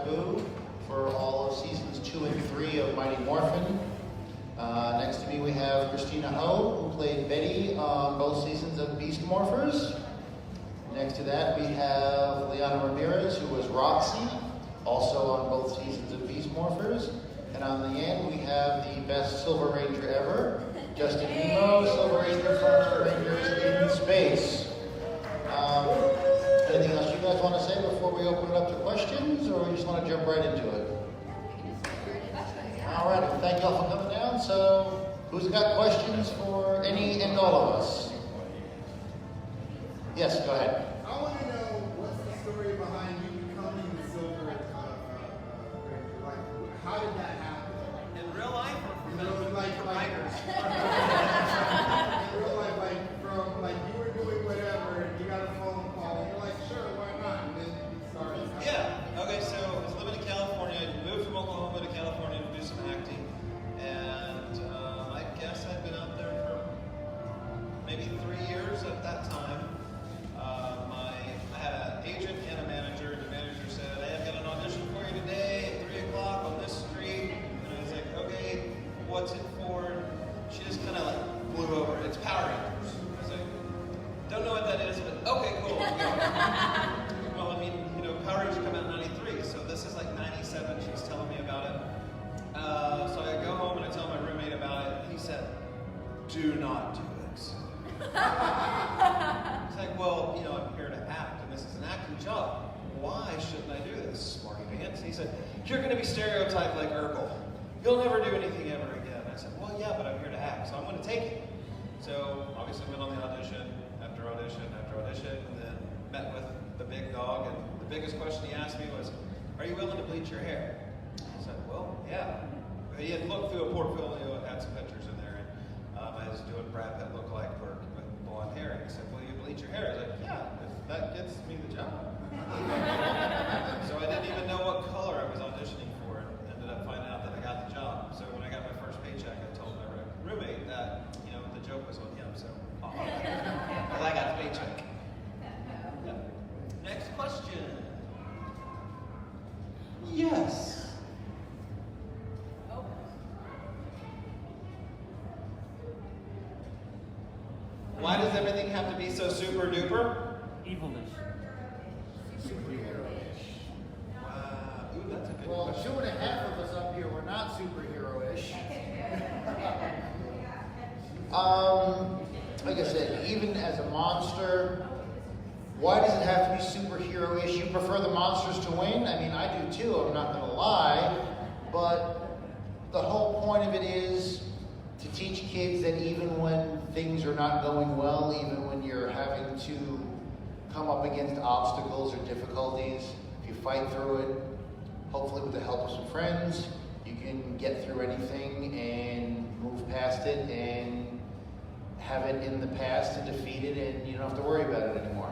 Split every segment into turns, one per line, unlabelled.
Baboo for all of seasons 2 and 3 of Mighty Morphin. Next to me we have Kristina who played Betty on both seasons of Beast Morphers. Next to that we have Liana who was Roxy, also on both seasons of Beast Morphers. And on the end we have the best Silver Ranger ever, Nimmo, Silver Ranger from Rangers in Space. Anything else you guys want to say before we open it up to questions, or we just want to jump right into it? All right, well, thank you all for coming down. So, who's got questions for any and all of us? Yes, go ahead.
I want to know what's the story behind you becoming the Silver Ranger. Like, how did that happen?
In real life, or
in real life,
writers?
In real life, like from like you were doing whatever, and you got a phone call, and you're like, sure, why not? And then you started.
Yeah. Okay. So I was living in California. I moved from Oklahoma to California to do some acting, and I guess I'd been out there for maybe 3 years at that time. I had an agent and a manager, and the manager said, "Hey, I've got an audition for you today at 3 o'clock on this street." And I was like, "Okay, what's it for?" She just kind of like blew over. It's Power Rangers. I was like, "Don't know what that is, but okay, cool." Well, I mean, you know, Power Rangers come out in '93, so this is like '97. She's telling me about it. So I go home and I tell my roommate about it. And he said, "Do not do this." It's like, well, you know, I'm here to act, and this is an acting job. Why shouldn't I do this, smarty pants? He said, "You're going to be stereotyped like Urkel. You'll never do anything ever again." I said, "Well, yeah, but I'm here to act, so I'm going to take it." So obviously went on the audition after audition after audition, and then met with the big dog, and the biggest question he asked me was, "Are you willing to bleach your hair?" I said, "Well, yeah." He had looked through a portfolio and had some pictures in there, and I was doing Brad Pitt look-alike Burke with blonde hair, and he said, "Will you bleach your hair?" I was like, "Yeah, if that gets me the job." So I didn't even know what color I was auditioning for, and ended up finding out that I got the job. So when I got my first paycheck, I told my roommate that, you know, the joke was on him, so because I got the paycheck. Yeah. Next question. Yes. Why does everything have to be so super duper?
Evilness.
Superhero-ish.
Wow. Ooh, that's a good
Well,
question.
2.5 of us up here were not superhero-ish. Like I said, even as a monster, why does it have to be superhero-ish? You prefer the monsters to win? I mean, I do too, I'm not going to lie. But the whole point of it is to teach kids that even when things are not going well, even when you're having to come up against obstacles or difficulties, if you fight through it, hopefully with the help of some friends, you can get through anything and move past it and have it in the past and defeat it, and you don't have to worry about it anymore.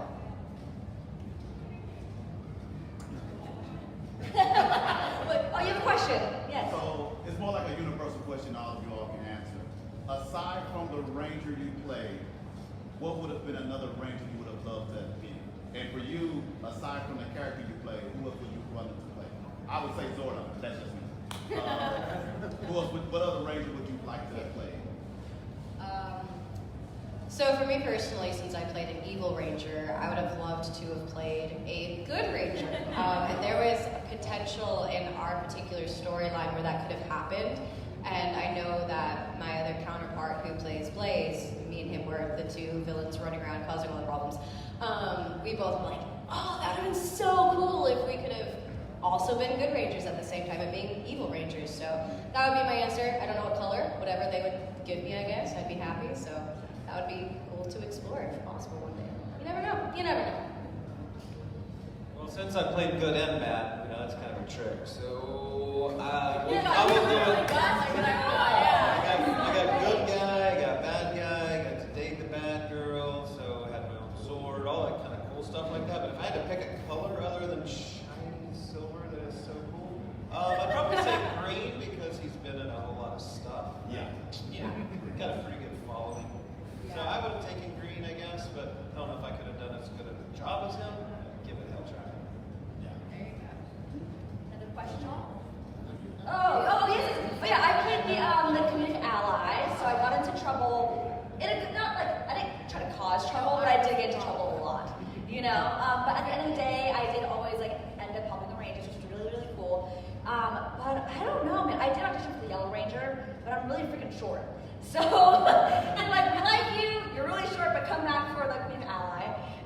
Oh, you have a question? Yes.
So it's more like a universal question all of you all can answer. Aside from the Ranger you played, what would have been another Ranger you would have loved to have been? And for you, aside from the character you played, who else would you want to play? I would say Zordon, but that's just me. What other Ranger would you like to have played?
So for me personally, since I played an evil ranger, I would have loved to have played a good ranger. And there was a potential in our particular storyline where that could have happened. And I know that my other counterpart who plays Blaze, me and him were the two villains running around causing all the problems. We both were like, oh, that would have been so cool if we could have also been good rangers at the same time of being evil rangers. So that would be my answer. I don't know what color, whatever they would give me, I guess, I'd be happy. So that would be cool to explore if possible one day. You never know. You never know.
Well, since I played good and bad, you know, that's kind of a trick. So I
Yeah,
will do
oh my
it.
gosh, I
I got good guy, I got bad guy, I got to date the bad girl, so I had my own sword, all that kind of cool stuff like that. But if I had to pick a color other than shiny silver that is so cool, I'd probably say green because he's been in a whole lot of stuff.
Yeah.
Yeah, got a pretty good following. So I would have taken green, I guess, but I don't know if I could have done as good a job as him. Give it a hell try.
Yeah.
There you go.
end of the day, I did always like end up helping the Rangers, which was really, really cool. But I don't know, man. I did audition for the Yellow Ranger, but I'm really freaking short. So, and like, we like you, you're really short, but come back for like being an ally.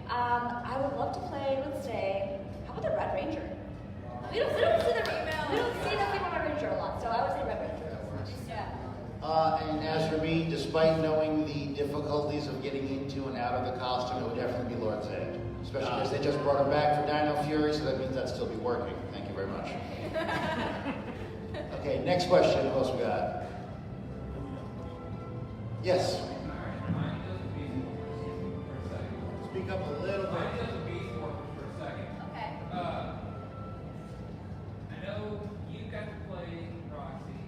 I would love to play with, say, how about the Red Ranger? We don't see the female Red Ranger a lot, so I would say Red Ranger. Yeah.
And as for me, despite knowing the difficulties of getting into and out of the costume, it would definitely be Lord Zhane. Especially because they just brought him back for Dino Fury, so that means that'd still be working. Thank you very much. Okay, next question. Who else we got? Yes. Speak up a little bit.
Okay.
I know you got to play Roxy,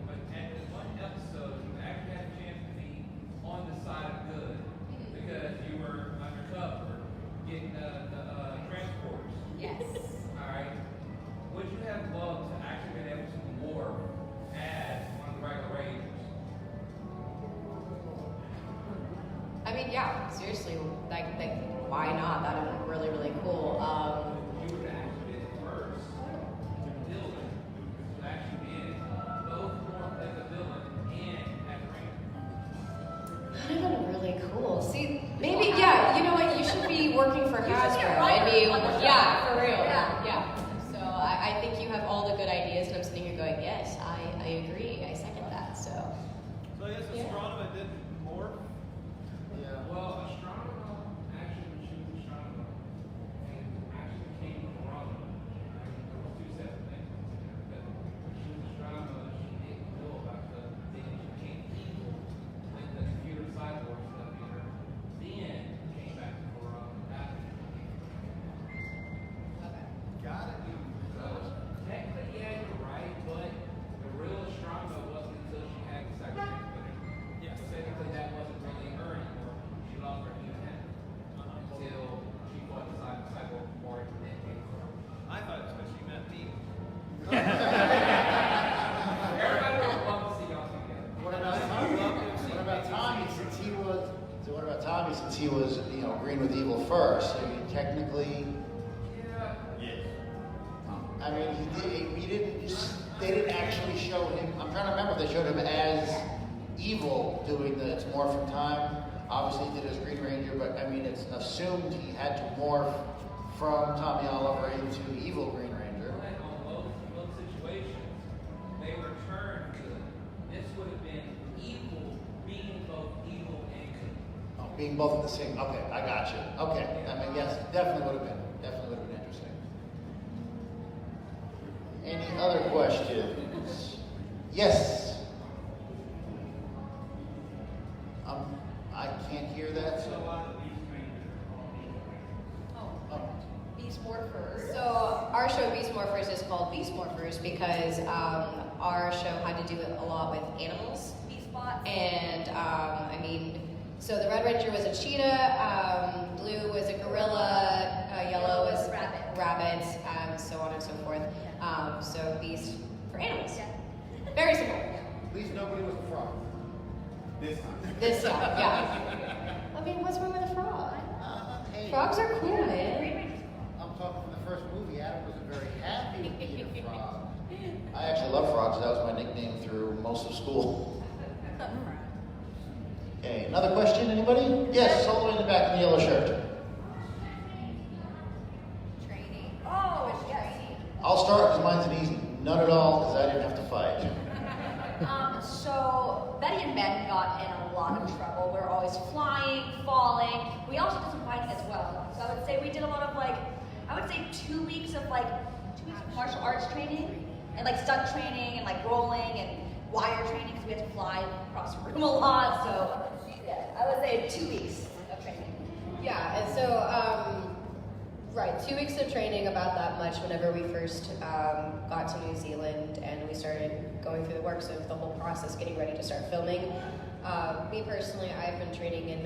but at the one episode, you actually had a chance to be on the side of good because you were undercover getting the transporters.
Yes.
All right. Would you have loved to actually been able to morph as one of the regular Rangers?
I mean, yeah, seriously, like why not? That would be really, really cool.
You would have actually been first villain to actually be both morph as a villain and as a Ranger.
That would have been really cool. See, maybe, yeah, you know what? You should be working for Hasbro. I mean, yeah, for real. Yeah. So I think you have all the good ideas, and I'm sitting here going, yes, I agree. I second that. So
So I guess Astronomer didn't morph.
Well, Astronomer actually, when she was Astronomer, and actually became Astronomer, there were two separate things. But when she was Astronomer, she didn't know about the then she became evil with the computer cyborg stuff in her. Then came back to Corona after she became
okay.
Got it.
So technically, yeah, you're right, but the real Astronomer wasn't until she had the second thing.
Yes.
So technically, that wasn't really her anymore. She lost her human until she fought the cyborg part and then came Corona.
I thought it was because she meant me.
Everybody would love to see y'all together.
What about Tommy? What about Tommy? Since he was, green with evil first. I mean, technically,
Yeah.
Yes.
I mean, they didn't actually show him. I'm trying to remember if they showed him as evil doing the It's Morphin time. Obviously, he did as Green Ranger, but I mean, it's assumed he had to morph from Tommy Oliver into evil Green Ranger.
But on most situations, they were turned good. This would have been evil, being both evil and good.
Oh, being both at the same. Okay, I got you. Okay, I mean, yes, definitely would have been interesting. Any other questions? Yes. I can't hear that.
So a
So.
lot of these Rangers are all evil Rangers.
Oh.
Beast Morphers.
So our show Beast Morphers is called Beast Morphers because our show had to do a lot with animals.
Beast Bot.
And I mean, so the Red Ranger was a cheetah, blue was a gorilla, yellow was rabbits, so on and so forth. So Beast for animals. Very simple.
At least nobody was a frog.
This time.
This time, yeah. I mean, what's wrong with a frog?
Hey,
Frogs are cool, man.
I'm talking from the first movie. Adam was very happy to be a frog. I actually love frogs. That was my nickname through most of school. Okay, another question, anybody? Yes, all the way in the back in the yellow shirt.
Training.
Oh, yes.
I'll start because mine's an easy. None at all because I didn't have to fight.
So Betty and Ben got in a lot of trouble. We were always flying, falling. We also did some fighting as well. So I would say we did a lot of 2 weeks of martial arts training and stunt training and rolling and wire training because we had to fly across the room a lot. So yeah, I would say 2 weeks of training.
Yeah, and so, right, 2 weeks of training, about that much whenever we first got to New Zealand and we started going through the works of the whole process, getting ready to start filming. Me personally, I've been training in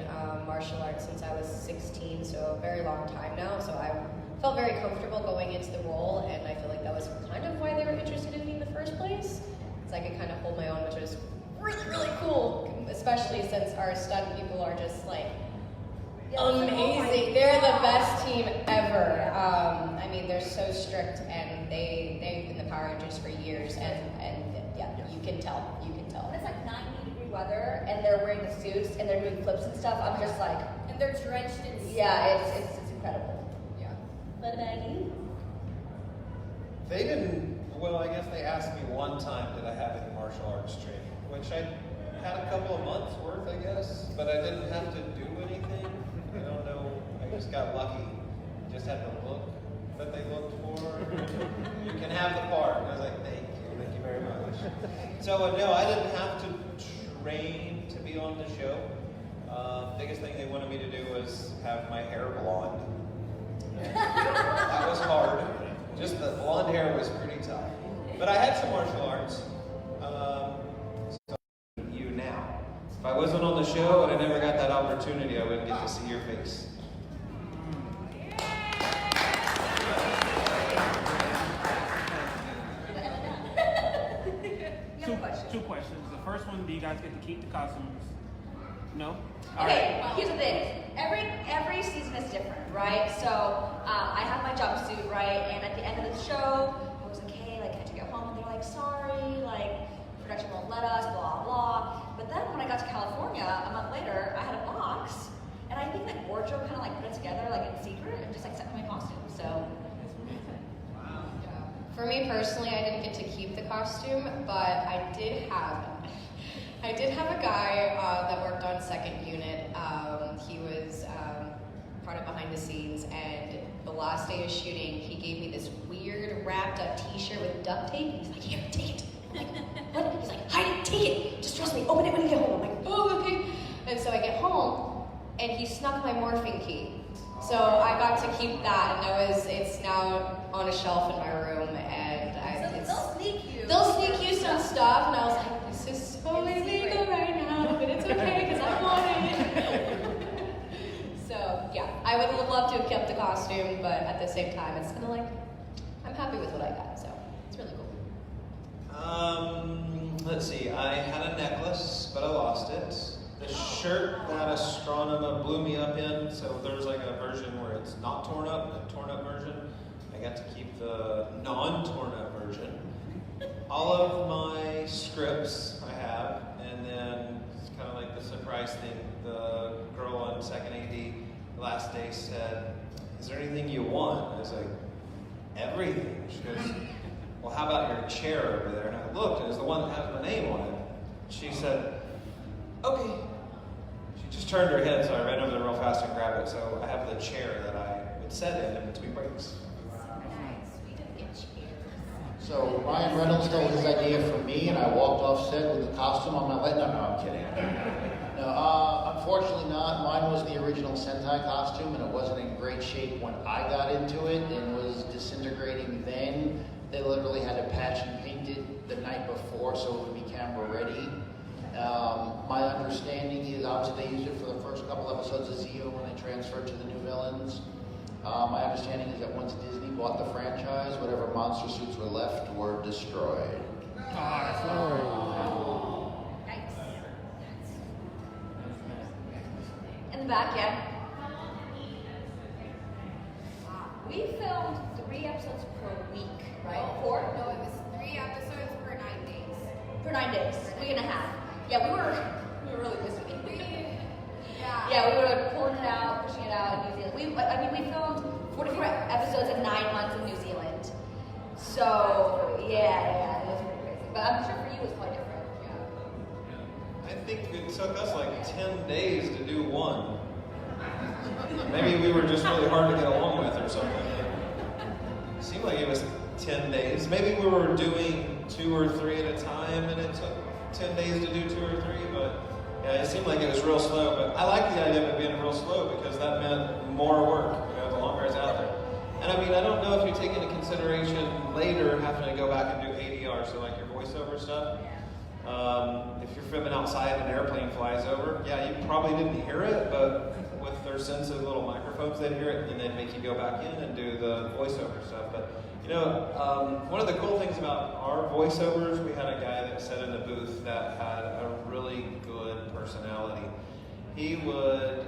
martial arts since I was 16, so a very long time now, so I felt very comfortable going into the role, and I feel like that was kind of why they were interested in me in the first place. It's I could kind of hold my own, which was really, really cool, especially since our stunt people are just amazing. They're the best team ever. I mean, they're so strict, and they've been the Power Rangers for years, and yeah, you can tell. You can tell.
When it's like 90-degree weather and they're wearing the suits and they're doing flips and stuff, I'm just like,
And they're drenched in sweat.
yeah, it's incredible.
Yeah.
What about you?
They didn't, well, I guess they asked me one time, did I have any martial arts training? Which I had a couple of months worth, I guess, but I didn't have to do anything. I don't know, I just got lucky. Just had the look that they looked for. You can have the part. And I was like, thank you very much. So no, I didn't have to train to be on the show. Biggest thing they wanted me to do was have my hair blonde. That was hard. Just the blonde hair was pretty tough. But I had some martial arts. So you now. If I wasn't on the show and I never got that opportunity, I wouldn't get to see your face.
Two questions. The first one, do you guys get to keep the costumes? No?
Okay, here's the thing. Every season is different, right? So I have my jumpsuit, right? And at the end of the show, I was like, hey, like, I had to get home, and they're like, sorry, like, production won't let us, blah, blah. But then when I got to California, a month later, I had a box, and I think that wardrobe kind of like put it together, like in secret, and just like sent me my costume. So.
For me personally, I didn't get to keep the costume, but I did have a guy that worked on second unit. He was part of behind the scenes, and the last day of shooting, he gave me this weird wrapped up t-shirt with duct tape. He's like, here, take it. I'm like, what? He's like, hide it, take it. Just trust me, open it when you get home. I'm like, oh, okay. And so I get home, and he snuck my Morphin key. So I got to keep that, and it's now on a shelf in my room, and
They'll sneak you.
They'll sneak you some stuff, and I was like, this is so illegal right now, but it's okay because I want it. So yeah, I would have loved to have kept the costume, but at the same time, it's kind of like I'm happy with what I got, so it's really cool.
Let's see. I had a necklace, but I lost it. The shirt that Andreno blew me up in, so there's like a version where it's not torn up, a torn up version. I got to keep the non-torn up version. All of my scripts I have, and then it's kind of like the surprise thing. The girl on second AD the last day said, is there anything you want? I was like, everything. She goes, well, how about your chair over there? And I looked, and it was the one that has my name on it. She said, okay. She just turned her head, so I ran over there real fast and grabbed it. So I have the chair that I would sit in between breaks.
So Ryan Reynolds stole his idea from me, and I walked off set with the costume on my leg. No, I'm kidding. No, unfortunately not. Mine was the original Sentai costume, and it wasn't in great shape when I got into it, and was disintegrating then. They literally had to patch and paint it the night before so it would be camera ready. My understanding is obviously they used it for the first couple episodes of Zeo when they transferred to the new villains. My understanding is that once Disney bought the franchise, whatever monster suits were left were destroyed.
Nice. In the back, yeah. We filmed 3 episodes per week, right? 4?
No, it was 3 episodes per 9 days.
For 9 days, week and a half. Yeah, we were really busy.
Yeah.
We were pulling it out, pushing it out in New Zealand. We filmed 44 episodes in 9 months in New Zealand. So, yeah, it was pretty crazy. But I'm sure for you it was quite different.
I think it took us like 10 days to do one. Maybe we were just really hard to get along with or something. It seemed like it was 10 days. Maybe we were doing 2 or 3 at a time and it took 10 days to do 2 or 3, but yeah, it seemed like it was real slow. But I like the idea of it being real slow because that meant more work, the longer it's out there. And I mean, I don't know if you take into consideration later having to go back and do ADR, so like your voiceover stuff. If you're filming outside and an airplane flies over, yeah, you probably didn't hear it, but with their sensitive little microphones, they'd hear it, and then they'd make you go back in and do the voiceover stuff. But one of the cool things about our voiceovers, we had a guy that sat in the booth that had a really good personality. He would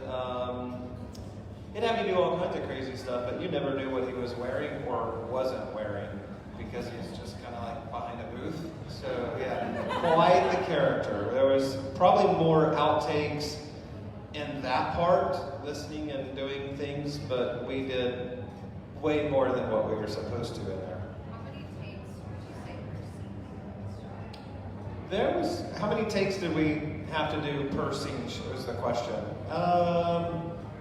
He'd have you do all kinds of crazy stuff, but you never knew what he was wearing or wasn't wearing because he's just kind of like behind a booth. So yeah, quite the character. There was probably more outtakes in that part, listening and doing things, but we did way more than what we were supposed to in there.
How many takes would you say per scene?
There was, how many takes did we have to do per scene was the question.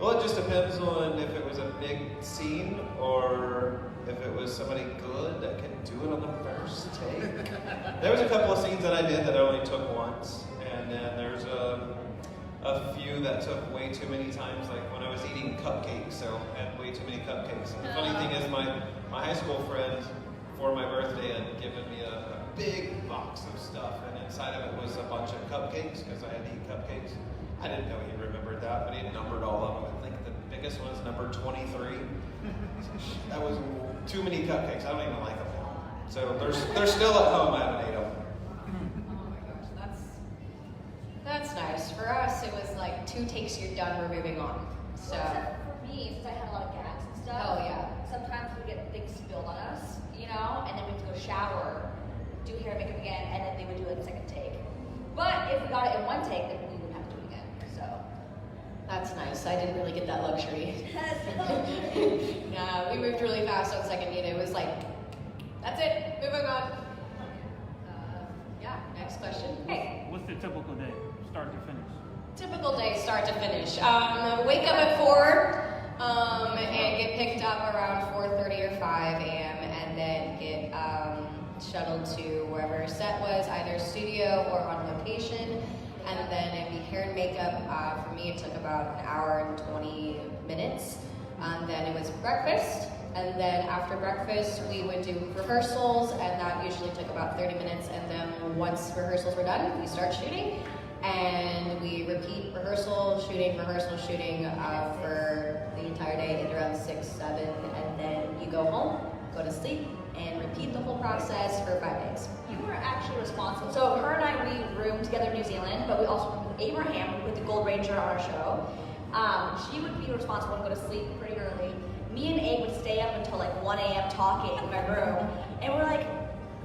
Well, it just depends on if it was a big scene or if it was somebody good that could do it on the first take. There was a couple of scenes that I did that I only took once, and then there's a few that took way too many times, like when I was eating cupcakes, so I had way too many cupcakes. And the funny thing is my high school friend for my birthday had given me a big box of stuff, and inside of it was a bunch of cupcakes because I had to eat cupcakes. I didn't know he remembered that, but he had numbered all of them. I think the biggest one is number 23. That was too many cupcakes. I don't even like them now. So they're still at home. I haven't ate them.
Oh my gosh, that's nice. For us, it was like 2 takes, you're done, we're moving on. So.
Except for me, since I had a lot of gags and stuff.
Oh yeah.
Sometimes we get things spilled on us, you know, and then we have to go shower, do hair and makeup again, and then they would do it a second take. But if we got it in one take, then we wouldn't have to do it again. So.
That's nice. I didn't really get that luxury. Nah, we moved really fast on second unit. It was like, that's it, moving on. Yeah, next question. Hey.
What's the typical day, start to finish?
Typical day, start to finish. Wake up at 4 and get picked up around 4:30 or 5 a.m. and then get shuttled to wherever set was, either studio or on location. And then it'd be hair and makeup. For me, it took about an hour and 20 minutes. Then it was breakfast. And then after breakfast, we would do rehearsals, and that usually took about 30 minutes. And then once rehearsals were done, we start shooting. And we repeat rehearsal, shooting for the entire day, into around 6, 7. And then you go home, go to sleep, and repeat the whole process for 5 days.
You were actually responsible. So her and I, we roomed together in New Zealand, but we also roomed with Abraham, with the Gold Ranger on our show. She would be responsible and go to sleep pretty early. Me and Abe would stay up until like 1 a.m. talking in my room. And we're like,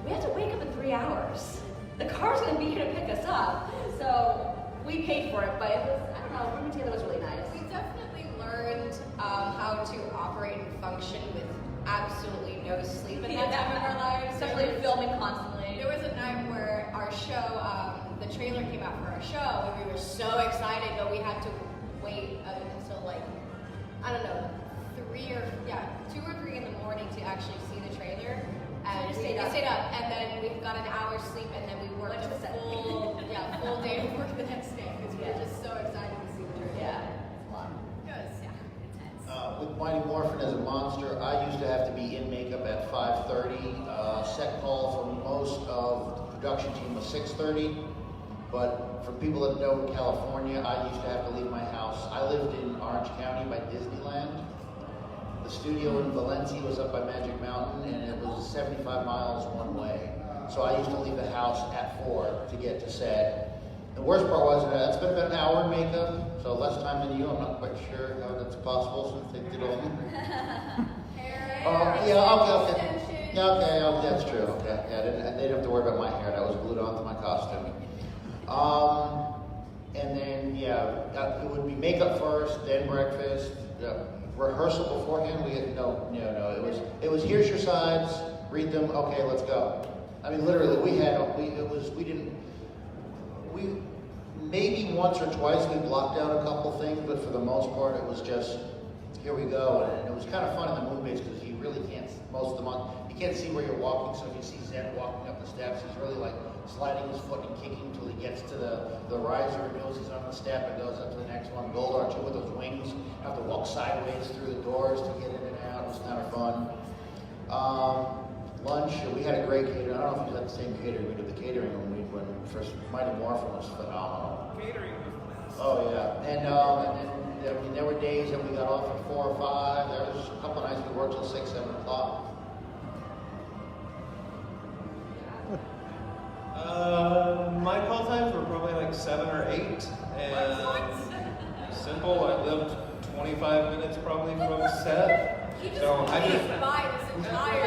we have to wake up in 3 hours. The car's gonna be here to pick us up. So we paid for it, but it was, I don't know, rooming together was really nice.
We definitely learned how to operate and function with absolutely no sleep at that time of our lives.
Especially filming constantly.
There was a night where our show, the trailer came out for our show, and we were so excited, but we had to wait until like, I don't know, 2 or 3 in the morning to actually see the trailer. And we stayed up, and then we got an hour's sleep, and then we worked a full day of work the next day because we were just so excited to see the trailer.
Yeah, it's a lot.
It was, intense.
With Mighty Morphin as a monster, I used to have to be in makeup at 5:30. Set call for most of the production team was 6:30. But for people that know California, I used to have to leave my house. I lived in Orange County by Disneyland. The studio in Valencia was up by Magic Mountain, and it was 75 miles one way. So I used to leave the house at 4 to get to set. The worst part was that I spent about an hour in makeup, so less time than you. I'm not quite sure how that's possible since they did all okay. That's true. Okay, yeah, they didn't have to worry about my hair. That was glued onto my costume. And then it would be makeup first, then breakfast. Rehearsal beforehand. We had no. It was here's your sides, read them. Okay, let's go. I mean, literally, we maybe once or twice we blocked out a couple things, but for the most part, it was just here we go. And it was kind of fun in the moon base because you really can't most of the month. You can't see where you're walking. So if you see Zhane walking up the steps, he's really like sliding his foot and kicking until he gets to the riser and knows he's on the step and goes up to the next one. Gold Archer with those wings, have to walk sideways through the doors to get in and out. It was kind of fun. Lunch, we had a great caterer. I don't know if you had the same caterer. We did the catering when first Mighty Morphin was phenomenal.
Catering was nice.
Oh yeah, and then there were days that we got off at 4 or 5. There was a couple of nights we worked till 6, 7 o'clock.
My call times were probably like 7 or 8, and simple. I lived 25 minutes probably
He just
So I just,
buy this entire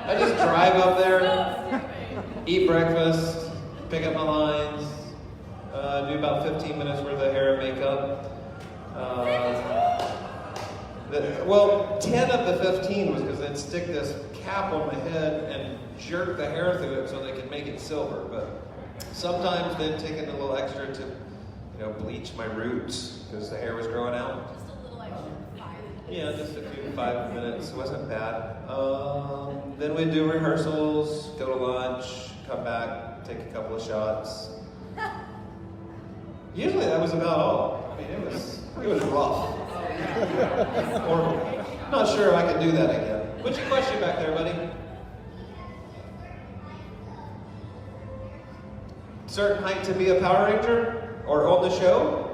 I just drive up there,
So stupid.
eat breakfast, pick up my lines, do about 15 minutes worth of hair and makeup. Well, 10 of the 15 was because they'd stick this cap on my head and jerk the hair through it so they could make it silver. But sometimes they'd take it a little extra to, bleach my roots because the hair was growing out.
Just a little extra 5 minutes.
Yeah, just a few 5 minutes. It wasn't bad. Then we'd do rehearsals, go to lunch, come back, take a couple of shots. Usually that was about all. I mean, it was rough. Horrible. I'm not sure if I could do that again. What's your question back there, buddy? Certain height to be a Power Ranger or on the show?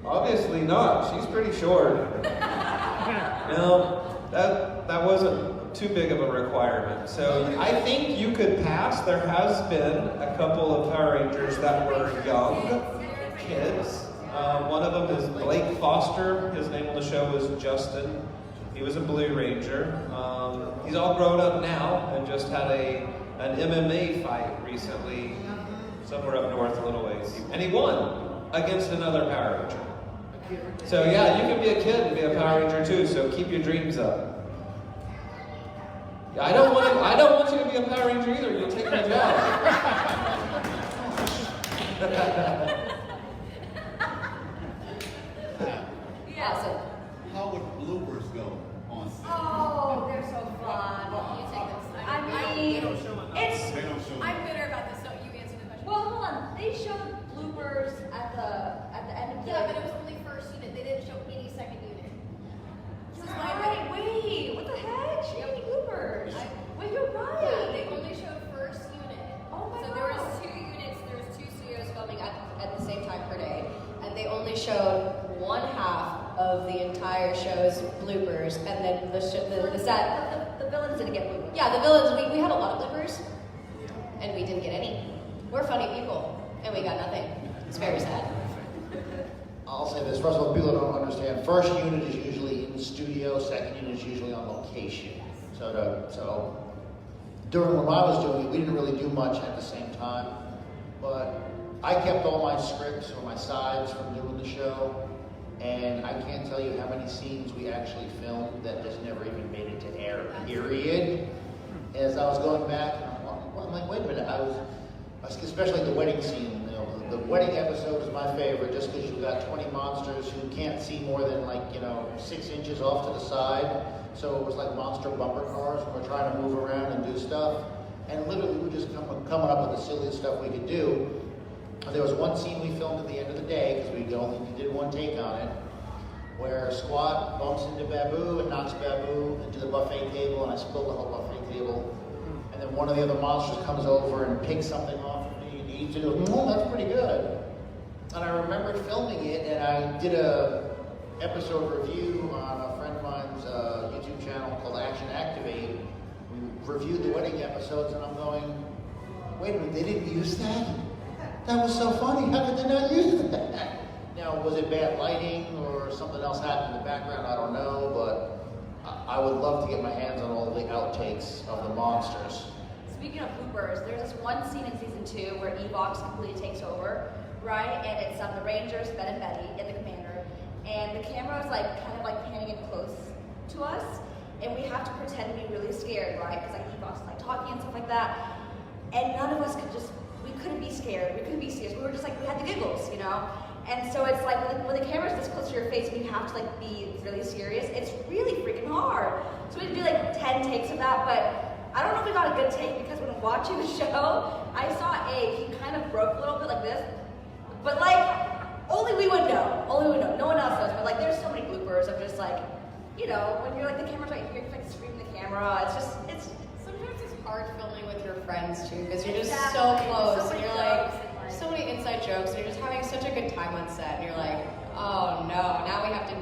Obviously not. She's pretty short. No, that wasn't too big of a requirement. So I think you could pass. There has been a couple of Power Rangers that were young kids. One of them is Blake Foster. His name on the show was Justin. He was a Blue Ranger. He's all grown up now and just had an MMA fight recently, somewhere up north a little ways. And he won against another Power Ranger. So yeah, you can be a kid and be a Power Ranger too, so keep your dreams up. Yeah, I don't want you to be a Power Ranger either, you'll take my job.
Awesome.
How would bloopers go on set?
Oh, they're so fun.
You take this.
I mean, it's.
They don't show
I'm bitter about this, so you answer the question.
Well, hold on. They showed bloopers at the end of the.
Yeah, but it was only first unit. They didn't show any second unit. This is my
Right, wait, what the heck? She had bloopers. Wait, you're
Yeah,
right.
they only showed first unit.
Oh my
So
god.
there was 2 units, there was 2 studios filming at the same time per day, and they only showed one half of the entire show's bloopers, and then the set.
The villains didn't get bloopers.
Yeah, the villains. We had a lot of bloopers, and we didn't get any. We're funny people, and we got nothing. It's very sad.
I'll say this. First of all, people don't understand. First unit is usually in studio. Second unit is usually on location. So during when I was doing it, we didn't really do much at the same time. But I kept all my scripts or my sides from doing the show. And I can't tell you how many scenes we actually filmed that just never even made it to air, period. As I was going back, I'm like, wait a minute, especially the wedding scene, the wedding episode is my favorite just because you've got 20 monsters who can't see more than 6 inches off to the side. So it was like monster bumper cars and we're trying to move around and do stuff. And literally we were just coming up with the silliest stuff we could do. There was one scene we filmed at the end of the day, because we only did one take on it, where Squat bumps into Baboo and knocks Baboo into the buffet table, and I spilled the whole buffet table. And then one of the other monsters comes over and picks something off of me and eats it. And goes, that's pretty good. And I remembered filming it, and I did a episode review on a friend of mine's YouTube channel called Action Activate. We reviewed the wedding episodes, and I'm going, wait a minute, they didn't use that? That was so funny. How did they not use that? Now, was it bad lighting or something else happened in the background? I don't know, but I would love to get my hands on all the outtakes of the monsters.
Speaking of bloopers, there's this one scene in season 2 where Evox completely takes over, right? And it's the Rangers, Ben and Betty, and the Commander. And the camera is kind of panning in close to us, and we have to pretend to be really scared, right? Because Evox is talking and stuff like that. And none of us we couldn't be scared. We couldn't be serious. We were just we had the giggles, And so it's when the camera's this close to your face and you have to be really serious, it's really freaking hard. So we did 10 takes of that, but I don't know if we got a good take because when watching the show, I saw Abe, he kind of broke a little bit like this. But only we would know. Only we would know. No one else knows. But there's so many bloopers of just when you're the camera's right here, you're screaming the camera. It's
Sometimes it's hard filming with your friends too, because you're just
Exactly.
so close,
So
and
many
you're
jokes and,
so many inside jokes, and you're just having such a good time on set, and you're like, oh no, now we have to,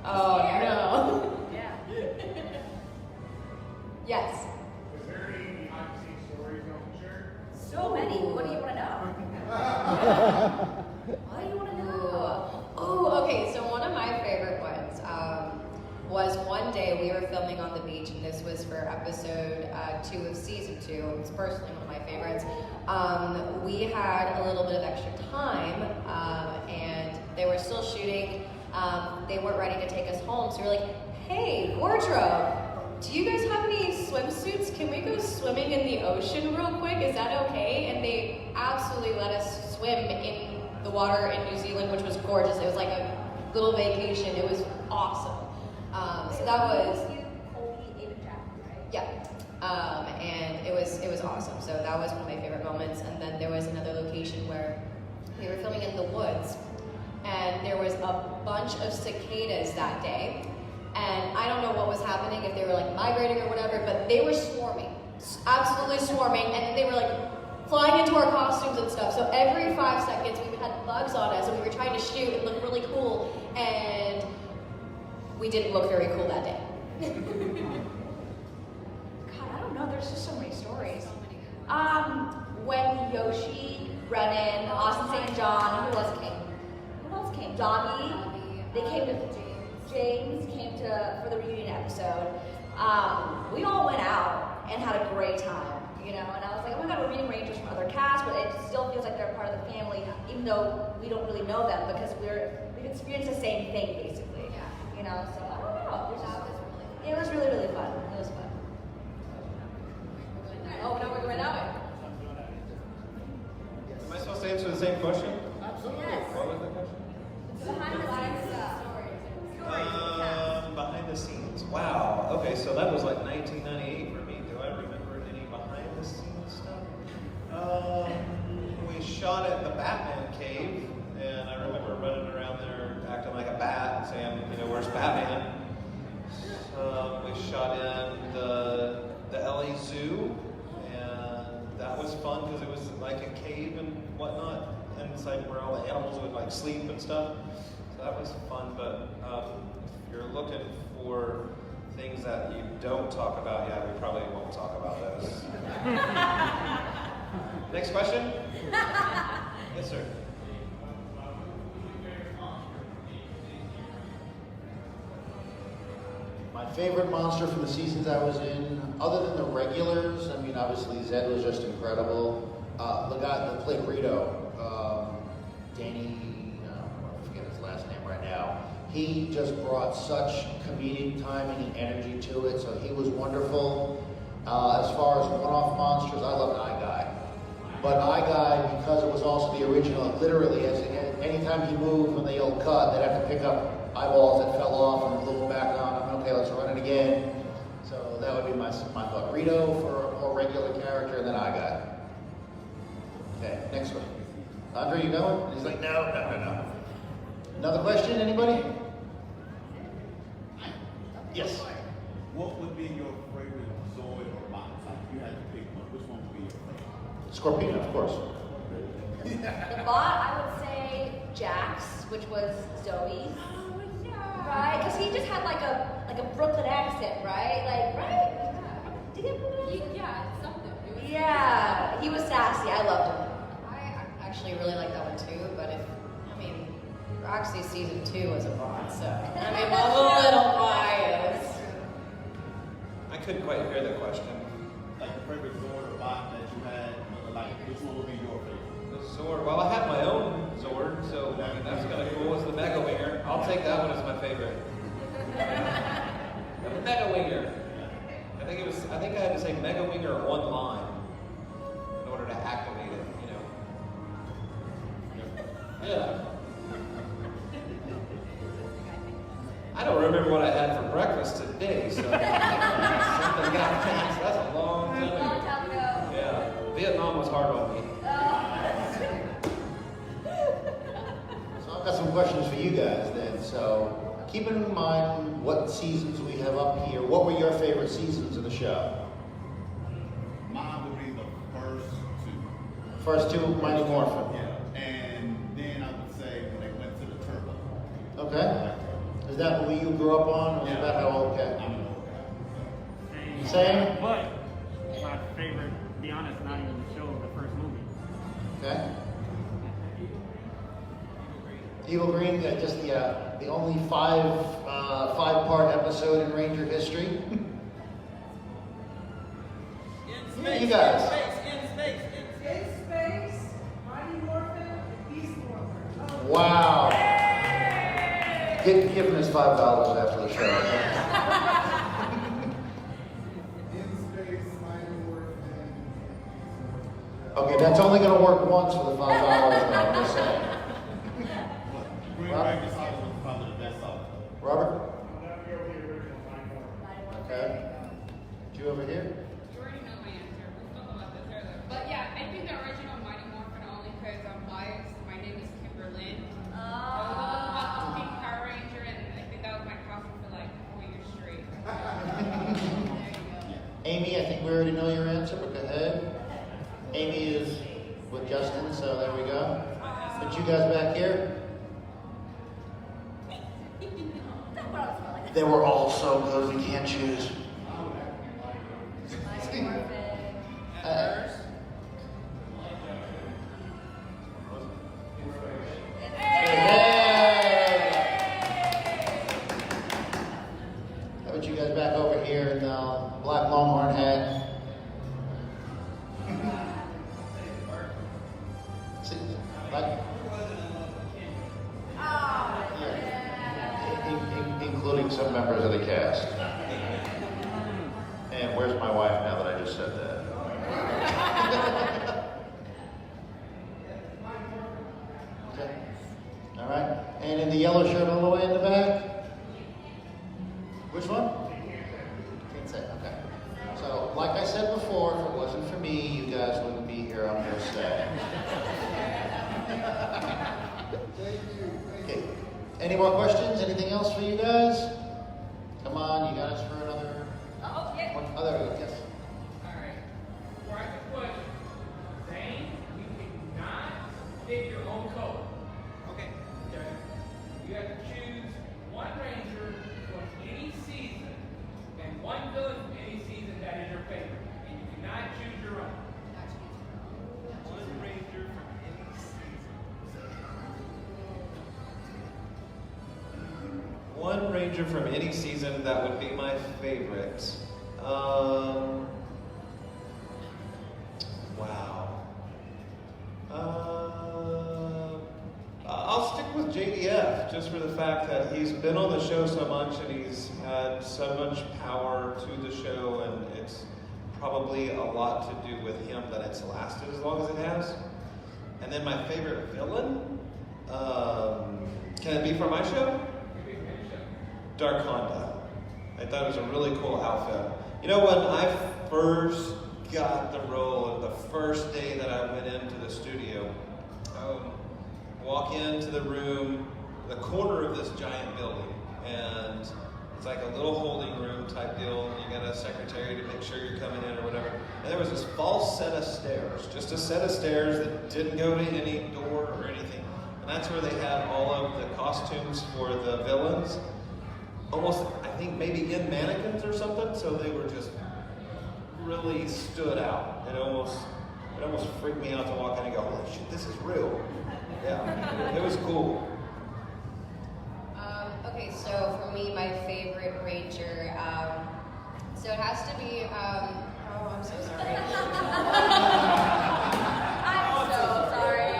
oh no.
Yeah.
Yes.
Is there any behind-the-scenes stories y'all can share?
So many. What do you want to know? What do you want to know?
Oh, okay. So one of my favorite ones. filming on the beach, and this was for episode 2 of season 2. It's personally one of my favorites. We had a little bit of extra time, and they were still shooting. They weren't ready to take us home, so we were like, hey, wardrobe, do you guys have any swimsuits? Can we go swimming in the ocean real quick? Is that okay? And they absolutely let us swim in the water in New Zealand, which was gorgeous. It was like a little vacation. It was awesome. So that was, yeah. And it was awesome. So that was one of my favorite moments. And then there was another location where we were filming in the woods, and there was a bunch of cicadas that day. And I don't know what was happening, if they were like migrating or whatever, but they were swarming, absolutely swarming. And then they were like flying into our costumes and stuff. So every 5 seconds we had bugs on us, and we were trying to shoot and look really cool. And we didn't look very cool that day.
God, I don't know. There's just so many stories. When Yoshi, Brennan, Austin St. John, who else came? Who else came? Doggy. They came to James came to for the reunion episode. We all went out and had a great time, you know. And I was like, oh my God, we're meeting Rangers from other casts, but it still feels like they're part of the family, even though we don't really know them because we've experienced the same thing basically. Yeah. You know. So I don't know. It was really, really fun. It was fun. Oh, no, we're going out.
Am I supposed to answer the same question?
Absolutely.
Yes.
What was the question?
Behind the scenes stuff.
Behind the scenes. Wow. Okay, so that was like 1998 for me. Do I remember any behind the scenes stuff? We shot at the Batman cave, and I remember running around there acting like a bat and saying, you know, where's Batman? We shot in the LA Zoo, and that was fun because it was like a cave and whatnot inside where all the animals would like sleep and stuff. So that was fun, but if you're looking for things that you don't talk about, yeah, we probably won't talk about those. Next question? Yes, sir.
My favorite monster from the seasons I was in, other than the regulars, I mean, obviously Zed was just incredible. The guy that played Rito, Danny, I forget his last name right now. He just brought such comedic timing and energy to it, so he was wonderful. As far as one-off monsters, I love Eye Guy. But Eye Guy, because it was also the original, literally, anytime he moved when they yelled cut, they'd have to pick up eyeballs that fell off and glue them back on. I mean, okay, let's run it again. So that would be my thought. Rito for a more regular character, and then Eye Guy. Okay, next one. Andre, you going? And he's like, no. Another question, anybody? Yes.
What would be your favorite Zoid or bot? Like, if you had to pick one, which one would be your favorite?
Scorpion, of course.
The bot, I would say Jax, which was Zoe's. Right? Because he just had like a Brooklyn accent, right? Like, right? Did he have a Brooklyn accent?
Yeah, it's something.
Yeah, he was sassy. I loved him.
I actually really like that one too, but Roxy season 2 was a bot, so I'm a little biased.
I couldn't quite hear the question.
Like your favorite Zoid or bot that you had, like which one would be your favorite?
The Zord. Well, I have my own Zord, so I mean, that's kind of cool. It's the Mega Winger. I'll take that one as my favorite. The Mega Winger. I think I had to say Mega Winger one line in order to activate it. You know. Yeah. I don't remember what I had for breakfast today, so something got passed. That's a long time ago.
Long time ago.
Yeah, Vietnam was hard on me.
So I've got some questions for you guys then. So keeping in mind what seasons we have up here, what were your favorite seasons of the show?
Mine would be the first two.
First two, minus Morphin.
Yeah. And then I would say when they went to the Turbo.
Okay. Is that what you grew up on, or is that how old? Okay.
I'm an old guy.
Same?
But my favorite, to be honest, not even the show, the first movie.
Okay. Evil Green, just the only 5 5-part episode in Ranger history. Yeah, you guys.
In space, Mighty Morphin, and Beast Morpher. Oh.
Wow. Giving us $5 after the show.
In space, Mighty Morphin.
Okay, that's only going to work once for the $5, though, I'm just saying.
Green Ranger Saga was probably the best saga.
Robert? Okay. You over here?
You already know my answer. We spoke about this earlier. But yeah, I think the original Mighty Morphin only because I'm biased. My name is Kimberlyn. I was a Pink Power Ranger, and I think that was my costume for like 4 years straight.
Amy, I think we already know your answer, but go ahead. Amy is with Justin, so there we go. But you guys back here? They were all so good, we can't choose. How about you guys back over here in the black longhorn hat? See, like, including some members of the cast. And where's my wife now that I just said that? Okay. All right. And in the yellow shirt all the way in the back? Which one? Can't say. Okay. So, like I said before, if it wasn't for me, you guys wouldn't be here. I'm here to stay. Okay. Any more questions? Anything else for you guys? Come on, you got us for another.
Oh, yeah.
One other, yes.
Alright. Before I ask the question, Zhane, you cannot pick your own color.
Okay.
Okay? You have to choose one ranger from any season and one villain from any season that is your favorite. And you cannot choose your own.
One ranger from any season. One ranger from any season that would be my favorite. Wow. I'll stick with JDF just for the fact that he's been on the show so much and he's had so much power to the show, and it's probably a lot to do with him that it's lasted as long as it has. And then my favorite villain, can it be from my show? Dark Honda. I thought it was a really cool outfit. You know, when I first got the role, the first day that I went into the studio, walk into the room, the corner of this giant building, and it's like a little holding room type deal. You got a secretary to make sure you're coming in or whatever. And there was this false set of stairs, just a set of stairs that didn't go to any door or anything. And that's where they had all of the costumes for the villains. Almost, I think maybe in mannequins or something, so they were just really stood out. It almost freaked me out to walk in and go, holy shit, this is real. Yeah, it was cool.
Okay, so for me, my favorite ranger, so it has to be, oh, I'm so sorry. I'm so sorry.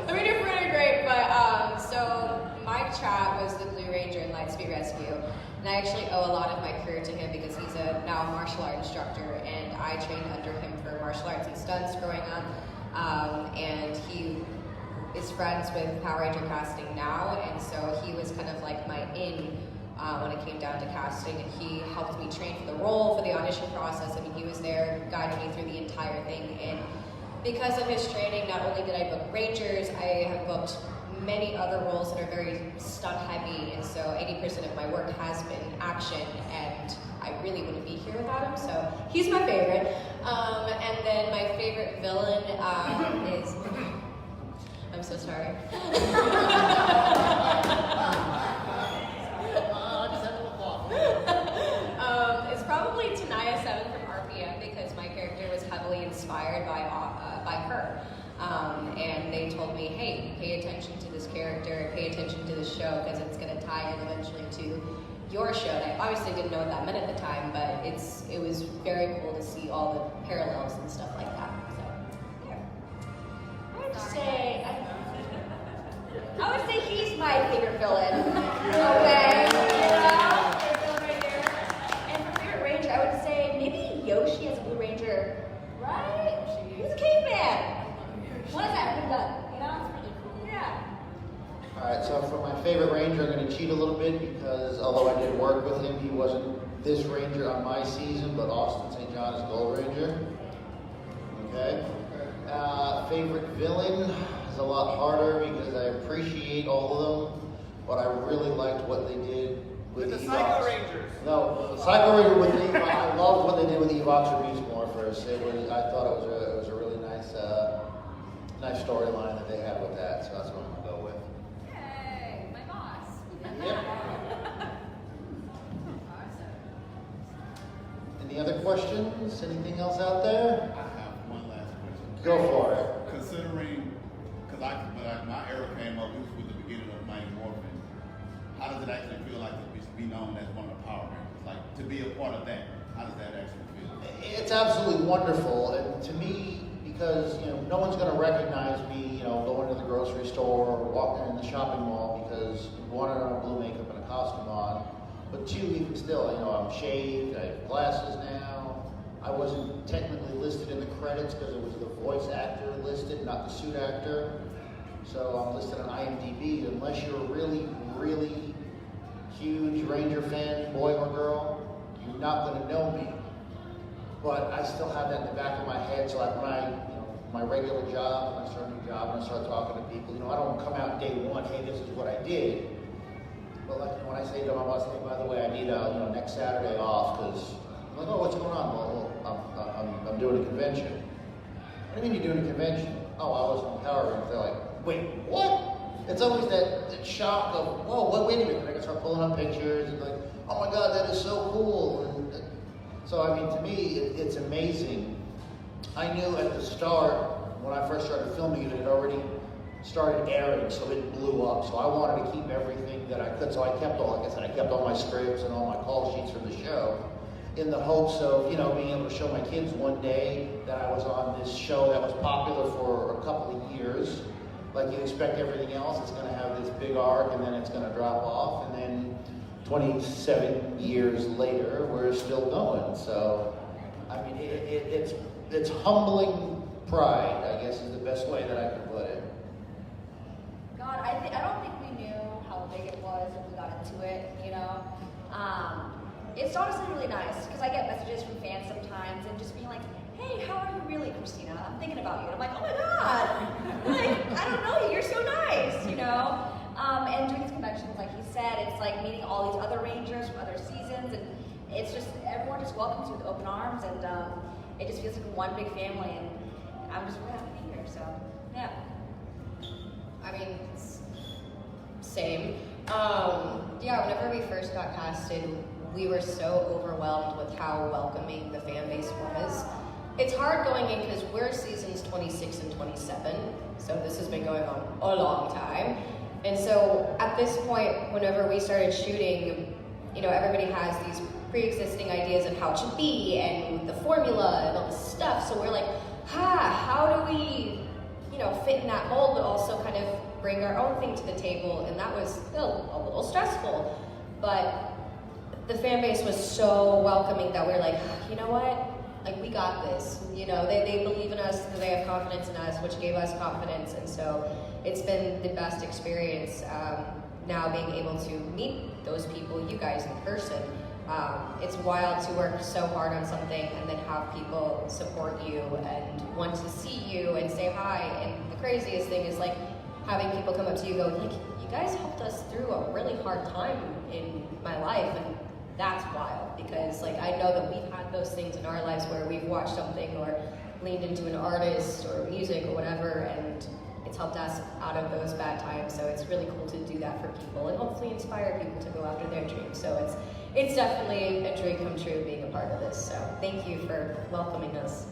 The Ranger are great, but, so my chat was the Blue Ranger in Lightspeed Rescue, and I actually owe a lot of my career to him because he's a now martial art instructor, and I trained under him for martial arts and stunts growing up, and he is friends with Power Ranger casting now, and so he was kind of like my in when it came down to casting, and he helped me train for the role, for the audition process. I mean, he was there guiding me through the entire thing, and because of his training, not only did I book Rangers, I have booked many other roles that are very stunt heavy, and so 80% of my work has been action, and I really wouldn't be here without him, so he's my favorite. And then my favorite villain is... I'm so sorry. It's probably Tanaya 7 from RPM because my character was heavily inspired by her. and they told me, hey, pay attention to this character, pay attention to this show, because it's going to tie in eventually to your show. And I obviously didn't know what that meant at the time, but it was very cool to see all the parallels and stuff like that. So, yeah.
I would say he's my favorite villain. Okay. And for favorite ranger, I would say maybe Yoshi as a Blue Ranger. Right? He's a caveman. What has that been done? You know? It's really cool. Yeah.
Alright, so for my favorite ranger, I'm going to cheat a little bit because although I did work with him, he wasn't this ranger on my season, but Austin St. John is Gold Ranger. Okay. Favorite villain is a lot harder because I appreciate all of them, but I really liked what they did with
the
Evox.
Psycho Rangers.
No, the Psycho Ranger with Evox. I loved what they did with Evox or Beast Morphers. I thought it was a really nice storyline that they had with that, so that's what I'm going to go with.
Yay, my boss.
Yep. Any other questions? Anything else out there?
I have one last question.
Go for it.
Considering, because my era came up, this was the beginning of Mighty Morphin. How does it actually feel like to be known as one of the Power Rangers? Like, to be a part of that, how does that actually feel?
It's absolutely wonderful, and to me, because no one's going to recognize me, going to the grocery store or walking in the shopping mall because one, I don't have blue makeup and a costume on, but two, even still, I'm shaved, I have glasses now. I wasn't technically listed in the credits because it was the voice actor listed, not the suit actor. So I'm listed on IMDb. Unless you're a really, really huge Ranger fan, boy or girl, you're not going to know me. But I still have that in the back of my head. So like when my regular job, when I start a new job, and I start talking to people, I don't come out day one, hey, this is what I did. But like when I say to my boss, hey, by the way, I need next Saturday off because I'm like, oh, what's going on? Well, I'm doing a convention. What do you mean you're doing a convention? Oh, I was on Power Rangers. They're like, wait, what? It's always that shock of, whoa, wait a minute. And I can start pulling up pictures and like, oh my God, that is so cool. And so, I mean, to me, it's amazing. I knew at the start, when I first started filming it, it had already started airing, so it blew up. So I wanted to keep everything that I could. So I kept all my scripts and all my call sheets from the show in the hopes of, being able to show my kids one day that I was on this show that was popular for a couple of years. Like you expect everything else, it's going to have this big arc and then it's going to drop off. And then 27 years later, we're still going. So, I mean, it's humbling pride, I guess is the best way that I can put it.
God, I don't think we knew how big it was when we got into it, It's honestly really nice, because I get messages from fans sometimes and just being like, hey, how are you really, Kristina? I'm thinking about you. And I'm like, oh my God, I don't know you, you're so nice, And doing these conventions, like he said, it's like meeting all these other Rangers from other seasons, and it's just, everyone just welcomes you with open arms, and it just feels like one big family, and I'm just really happy to be here, so, yeah.
I mean, same. Whenever we first got casted, we were so overwhelmed with how welcoming the fan base was. It's hard going in because we're seasons 26 and 27, so this has been going on a long time. And so at this point, whenever we started shooting, everybody has these pre-existing ideas of how it should be and the formula and all this stuff. So we're like, how do we, fit in that mold, but also kind of bring our own thing to the table? And that was still a little stressful. But the fan base was so welcoming that we're like, you know what? Like, we got this. They believe in us, they have confidence in us, which gave us confidence. And so it's been the best experience now being able to meet those people, you guys, in person. It's wild to work so hard on something and then have people support you and want to see you and say hi. And the craziest thing is like having people come up to you and go, like, you guys helped us through a really hard time in my life. And that's wild because like I know that we've had those things in our lives where we've watched something or leaned into an artist or music or whatever, and it's helped us out of those bad times. So it's really cool to do that for people and hopefully inspire people to go after their dreams. So it's definitely a dream come true being a part of this. So thank you for welcoming us.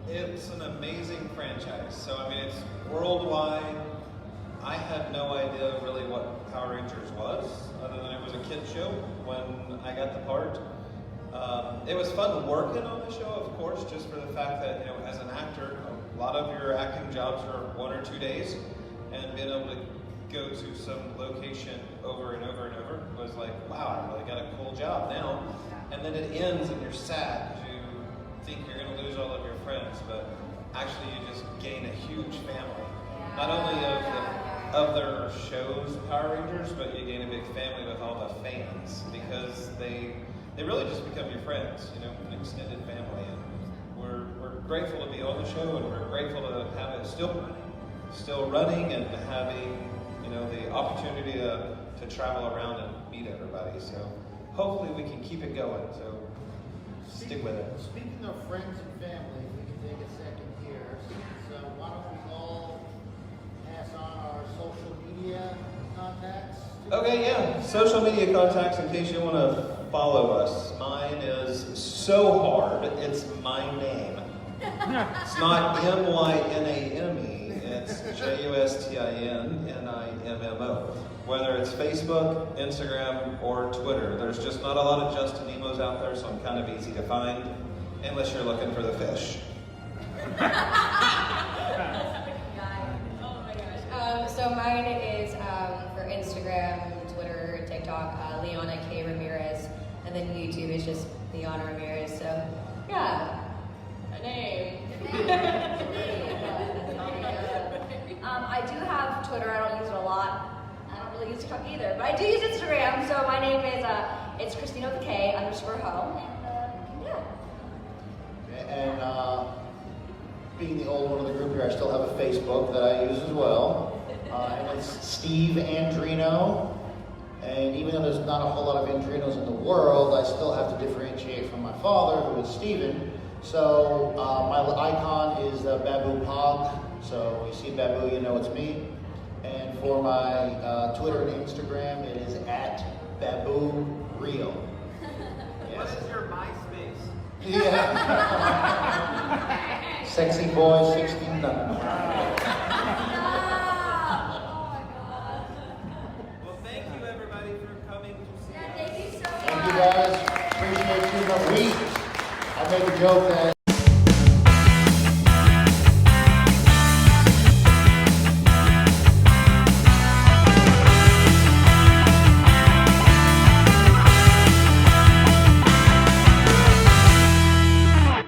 It's an amazing franchise. So, I mean, it's worldwide. I had no idea really what Power Rangers was, other than it was a kid show when I got the part. It was fun working on the show, of course, just for the fact that, you know, as an actor, a lot of your acting jobs are 1 or 2 days, and being able to go to some location over and over and over was like, wow, I really got a cool job now. And then it ends and you're sad because you think you're going to lose all of your friends, but actually you just gain a huge family. Not only of their shows, Power Rangers, but you gain a big family with all the fans because they really just become your friends, you know, an extended family. And we're grateful to be on the show, and we're grateful to have it still running and having, you know, the opportunity to travel around and meet everybody. So hopefully we can keep it going. So stick with it.
Speaking of friends and family, we can take a second here. So why don't we all pass on our social media contacts?
Okay, yeah. Social media contacts in case you want to follow us. Mine is so hard. It's my name. It's not M-Y-N-A-M-E. It's Justinimmo. Whether it's Facebook, Instagram, or Twitter. There's just not a lot of Justin Nemos out there, so I'm kind of easy to find, unless you're looking for the fish.
So mine is for Instagram, Twitter, TikTok, Liana K. Ramirez, and then YouTube is just Liana Ramirez. So yeah, a name.
I do have Twitter. I don't use it a lot. I don't really use TikTok either, but I do use Instagram. So my name is it's Kristina with a K _ho, and yeah.
Okay, and being the old one of the group here, I still have a Facebook that I use as well. And it's Steve Andreno. And even though there's not a whole lot of Andrenos in the world, I still have to differentiate from my father, who is Steven. So my icon is Baboo Pog. So you see Baboo, you know it's me. And for my Twitter and Instagram, it is @BabooReal. Yes.
What is your MySpace?
Yeah. Sexy boy 69. Thank you guys. Appreciate you. I made a joke that